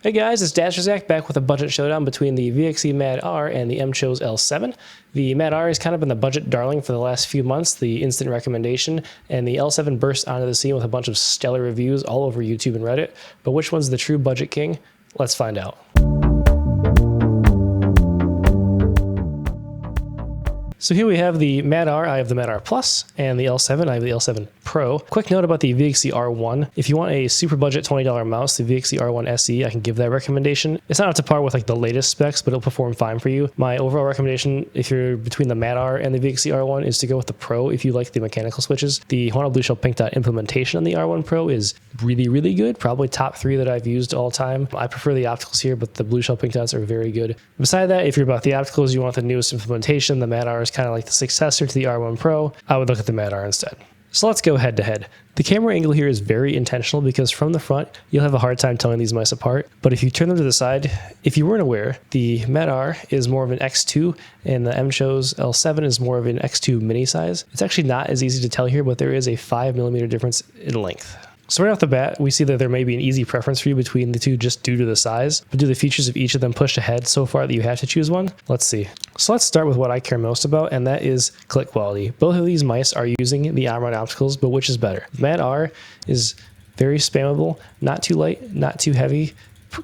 Hey guys, it's Dasher Zach back with a budget showdown between the VXE Mad R and the MCHOSE L7. The Mad R has kind of been the budget darling for the last few months, the instant recommendation, and the L7 burst onto the scene with a bunch of stellar reviews all over YouTube and Reddit. But which one's the true budget king? Let's find out. So here we have the Mad R, I have the Mad R Plus, and the L7, I have the L7 Pro. Quick note about the VXE R1. If you want a super budget $20 mouse, the VXE R1 SE, I can give that recommendation. It's not up to par with like the latest specs, but it'll perform fine for you. My overall recommendation, if you're between the Mad R and the VXE R1, is to go with the Pro if you like the mechanical switches. The Hono Blue Shell Pink Dot implementation on the R1 Pro is really, really good. Probably top 3 that I've used all time. I prefer the opticals here, but the Blue Shell Pink Dots are very good. Beside that, if you're about the opticals, you want the newest implementation, the Mad R is kind of like the successor to the R1 Pro, I would look at the Mad R instead. So let's go head to head. The camera angle here is very intentional because from the front, you'll have a hard time telling these mice apart. But if you turn them to the side, if you weren't aware, the Mad R is more of an X2 and the MCHOSE L7 is more of an X2 mini size. It's actually not as easy to tell here, but there is a 5mm difference in length. So right off the bat, we see that there may be an easy preference for you between the two just due to the size, but do the features of each of them push ahead so far that you have to choose one? Let's see. So let's start with what I care most about, and that is click quality. Both of these mice are using the Omron opticals, but which is better? The Mad R is very spammable, not too light, not too heavy,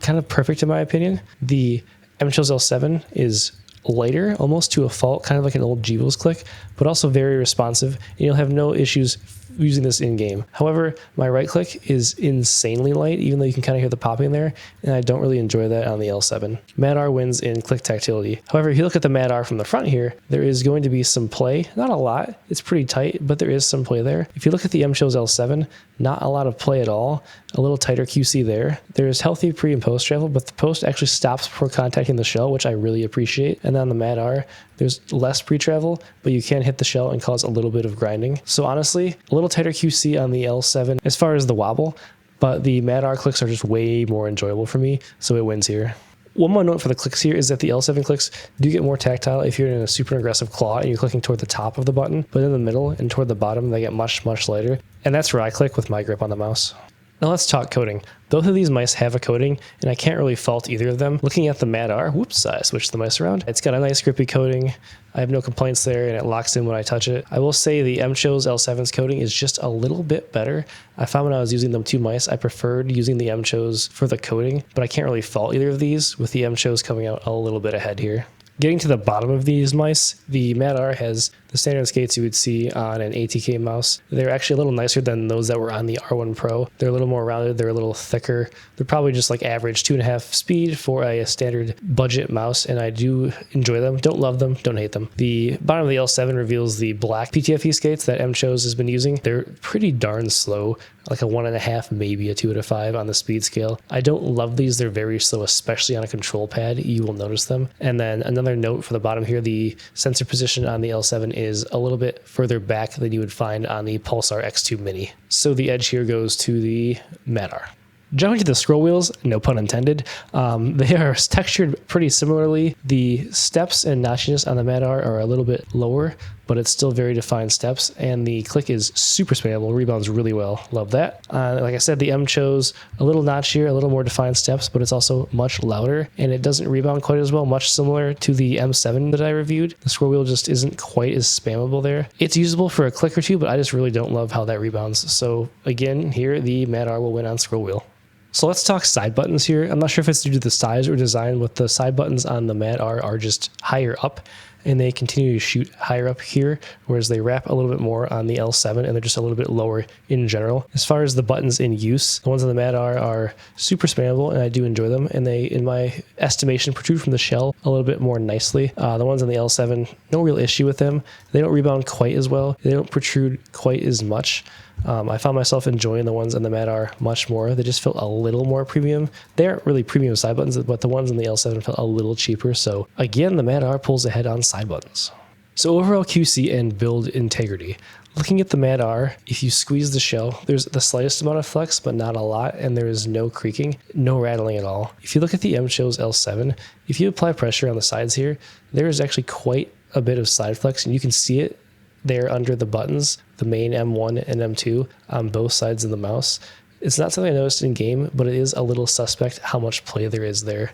kind of perfect in my opinion. The MCHOSE L7 is lighter, almost to a fault, kind of like an old Jeebles click, but also very responsive, and you'll have no issues using this in-game. However, my right click is insanely light, even though you can kind of hear the popping there, and I don't really enjoy that on the L7. Mad R wins in click tactility. However, if you look at the Mad R from the front here, there is going to be some play. Not a lot, it's pretty tight, but there is some play there. If you look at the MCHOSE L7, not a lot of play at all, a little tighter QC there. There's healthy pre and post travel, but the post actually stops before contacting the shell, which I really appreciate. And then on the Mad R, there's less pre-travel, but you can hit the shell and cause a little bit of grinding. So honestly, a little tighter QC on the L7 as far as the wobble, but the Mad R clicks are just way more enjoyable for me, so it wins here. One more note for the clicks here is that the L7 clicks do get more tactile if you're in a super aggressive claw and you're clicking toward the top of the button, but in the middle and toward the bottom, they get much, much lighter. And that's where I click with my grip on the mouse. Now let's talk coating. Both of these mice have a coating, and I can't really fault either of them. Looking at the Mad R, whoops, I switched the mice around. It's got a nice grippy coating. I have no complaints there, and it locks in when I touch it. I will say the MCHOSE L7's coating is just a little bit better. I found when I was using them two mice, I preferred using the MCHOSE for the coating, but I can't really fault either of these, with the MCHOSE coming out a little bit ahead here. Getting to the bottom of these mice, the Mad R has the standard skates you would see on an ATK mouse. They're actually a little nicer than those that were on the R1 Pro. They're a little more rounded, they're a little thicker. They're probably just like average 2.5 speed for a standard budget mouse, and I do enjoy them. Don't love them, don't hate them. The bottom of the L7 reveals the black PTFE skates that MCHOSE has been using. They're pretty darn slow, like a 1.5, maybe a 2 out of 5 on the speed scale. I don't love these, they're very slow, especially on a control pad. You will notice them. And then another note for the bottom here, the sensor position on the L7 is a little bit further back than you would find on the Pulsar X2 Mini. So the edge here goes to the Mad R. Jumping to the scroll wheels, no pun intended, they are textured pretty similarly. The steps and notchiness on the Mad R are a little bit lower, but it's still very defined steps, and the click is super spammable, rebounds really well, love that. Like I said, the MCHOSE, a little notchier, a little more defined steps, but it's also much louder, and it doesn't rebound quite as well, much similar to the M7 that I reviewed. The scroll wheel just isn't quite as spammable there. It's usable for a click or two, but I just really don't love how that rebounds. So again, here, the Mad R will win on scroll wheel. So let's talk side buttons here. I'm not sure if it's due to the size or design, but the side buttons on the Mad R are just higher up, and they continue to shoot higher up here, whereas they wrap a little bit more on the L7, and they're just a little bit lower in general. As far as the buttons in use, the ones on the Mad R are super spammable, and I do enjoy them, and they, in my estimation, protrude from the shell a little bit more nicely. The ones on the L7, no real issue with them. They don't rebound quite as well. They don't protrude quite as much. I found myself enjoying the ones on the Mad R much more. They just felt a little more premium. They aren't really premium side buttons, but the ones on the L7 felt a little cheaper. So again, the Mad R pulls ahead on side buttons. So overall QC and build integrity. Looking at the Mad R, if you squeeze the shell, there's the slightest amount of flex, but not a lot, and there is no creaking, no rattling at all. If you look at the MCHOSE L7, if you apply pressure on the sides here, there is actually quite a bit of side flex, and you can see it there under the buttons, the main M1 and M2 on both sides of the mouse. It's not something I noticed in game, but it is a little suspect how much play there is there.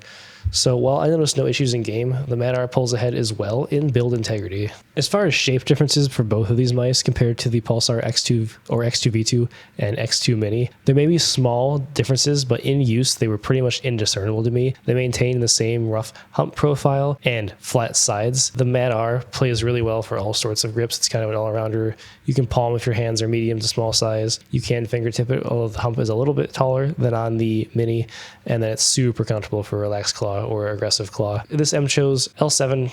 So while I noticed no issues in game, the MAD-R pulls ahead as well in build integrity. As far as shape differences for both of these mice compared to the Pulsar X2 or X2V2 and X2 Mini, there may be small differences, but in use they were pretty much indiscernible to me. They maintain the same rough hump profile and flat sides. The MAD-R plays really well for all sorts of grips. It's kind of an all-arounder. You can palm if your hands are medium to small size. You can fingertip it, although the hump is a little bit taller than on the Mini, and then it's super comfortable for relaxed claw or aggressive claw. This MCHOSE L7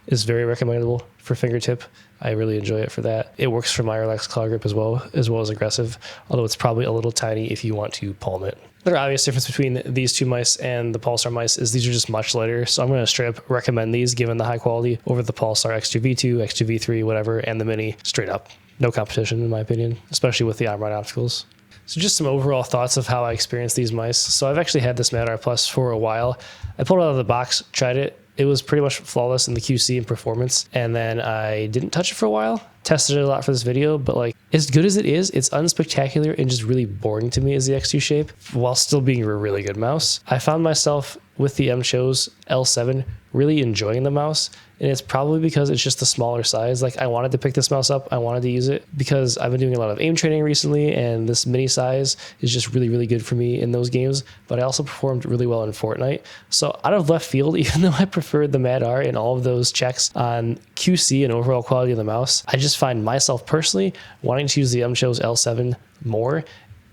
is very recommendable for fingertip. I really enjoy it for that. It works for my relaxed claw grip as well as aggressive, although it's probably a little tiny if you want to palm it. The obvious difference between these two mice and the Pulsar mice is these are just much lighter, so I'm going to straight up recommend these given the high quality over the Pulsar X2V2, X2V3, whatever, and the Mini straight up. No competition in my opinion, especially with the on-ride obstacles. So just some overall thoughts of how I experienced these mice. So I've actually had this MAD-R Plus for a while. I pulled it out of the box, tried it. It was pretty much flawless in the QC and performance. And then I didn't touch it for a while. Tested it a lot for this video, but like as good as it is, it's unspectacular and just really boring to me as the X2 shape while still being a really good mouse. I found myself with the MCHOSE L7 really enjoying the mouse, and it's probably because it's just the smaller size. Like I wanted to pick this mouse up, I wanted to use it because I've been doing a lot of aim training recently, and this mini size is just really, really good for me in those games, but I also performed really well in Fortnite. So out of left field, even though I preferred the MAD-R and all of those checks on QC and overall quality of the mouse, I just find myself personally wanting to use the MCHOSE L7 more,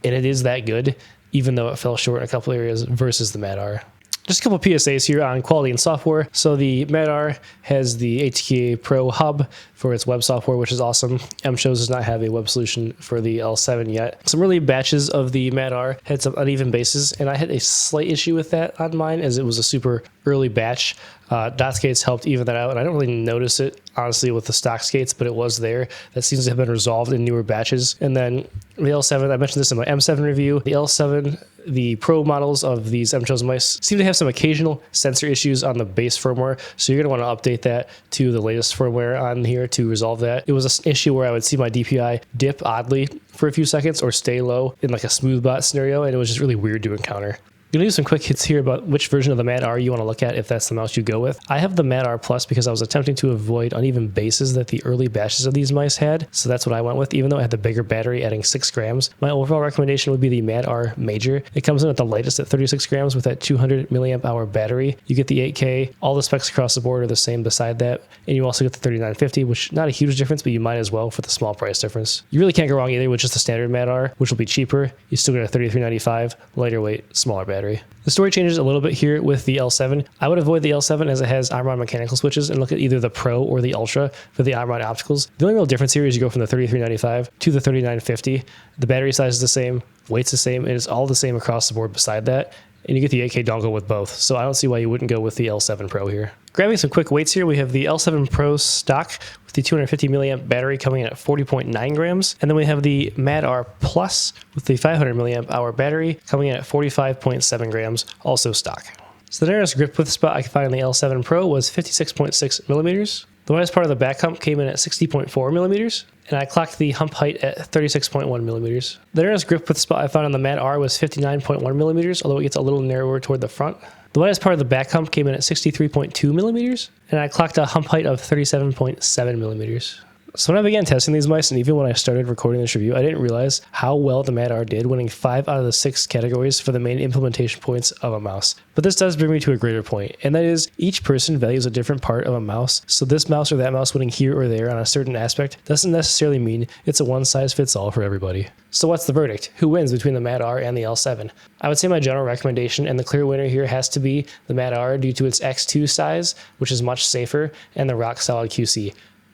and it is that good, even though it fell short in a couple areas versus the MAD-R. Just a couple of PSAs here on quality and software. So the MAD-R has the ATK Pro hub for its web software, which is awesome. MCHOSE does not have a web solution for the L7 yet. Some early batches of the MAD-R had some uneven bases, and I had a slight issue with that on mine as it was a super early batch. Dot skates helped even that out, and I don't really notice it, honestly, with the stock skates, but it was there. That seems to have been resolved in newer batches. And then the L7, I mentioned this in my M7 review, the L7, the Pro models of these MCHOSE mice seem to have some occasional sensor issues on the base firmware, so you're going to want to update that to the latest firmware on here to resolve that. It was an issue where I would see my DPI dip oddly for a few seconds or stay low in like a smooth bot scenario, and it was just really weird to encounter. I'm going to do some quick hits here about which version of the MAD-R you want to look at if that's the mouse you go with. I have the MAD-R Plus because I was attempting to avoid uneven bases that the early batches of these mice had, so that's what I went with, even though it had the bigger battery adding 6 grams. My overall recommendation would be the MAD-R Major. It comes in at the lightest at 36 grams with that 200 milliamp hour battery. You get the 8K, all the specs across the board are the same beside that, and you also get the 3950, which not a huge difference, but you might as well for the small price difference. You really can't go wrong either with just the standard MAD-R, which will be cheaper. You still get a 3395, lighter weight, smaller battery. The story changes a little bit here with the L7. I would avoid the L7 as it has on-ride mechanical switches and look at either the Pro or the Ultra for the on-ride obstacles. The only real difference here is you go from the 3395 to the 3950. The battery size is the same, weight's the same, and it's all the same across the board beside that. And you get the 8K dongle with both, so I don't see why you wouldn't go with the L7 Pro here. Grabbing some quick weights here, we have the L7 Pro stock with the 250 milliamp battery coming in at 40.9 grams. And then we have the MAD-R Plus with the 500 milliamp hour battery coming in at 45.7 grams, also stock. So the nearest grip width spot I could find in the L7 Pro was 56.6 millimeters. The widest part of the back hump came in at 60.4 millimeters, and I clocked the hump height at 36.1 millimeters. The nearest grip width spot I found on the MAD-R was 59.1 millimeters, although it gets a little narrower toward the front. The widest part of the back hump came in at 63.2 millimeters, and I clocked a hump height of 37.7 millimeters. So when I began testing these mice, and even when I started recording this review, I didn't realize how well the MAD-R did, winning 5 out of the 6 categories for the main implementation points of a mouse. But this does bring me to a greater point, and that is each person values a different part of a mouse, so this mouse or that mouse winning here or there on a certain aspect doesn't necessarily mean it's a one-size-fits-all for everybody. So what's the verdict? Who wins between the MAD-R and the L7? I would say my general recommendation, and the clear winner here has to be the MAD-R due to its X2 size, which is much safer, and the rock-solid QC.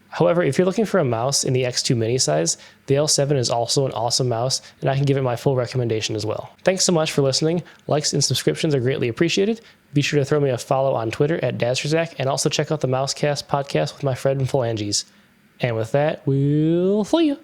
However, if you're looking for a mouse in the X2 mini size, the L7 is also an awesome mouse, and I can give it my full recommendation as well. Thanks so much for listening. Likes and subscriptions are greatly appreciated. Be sure to throw me a follow on Twitter at Dazterzak, and also check out the Mousecast podcast with my friend Phalanges. And with that, we'll see you.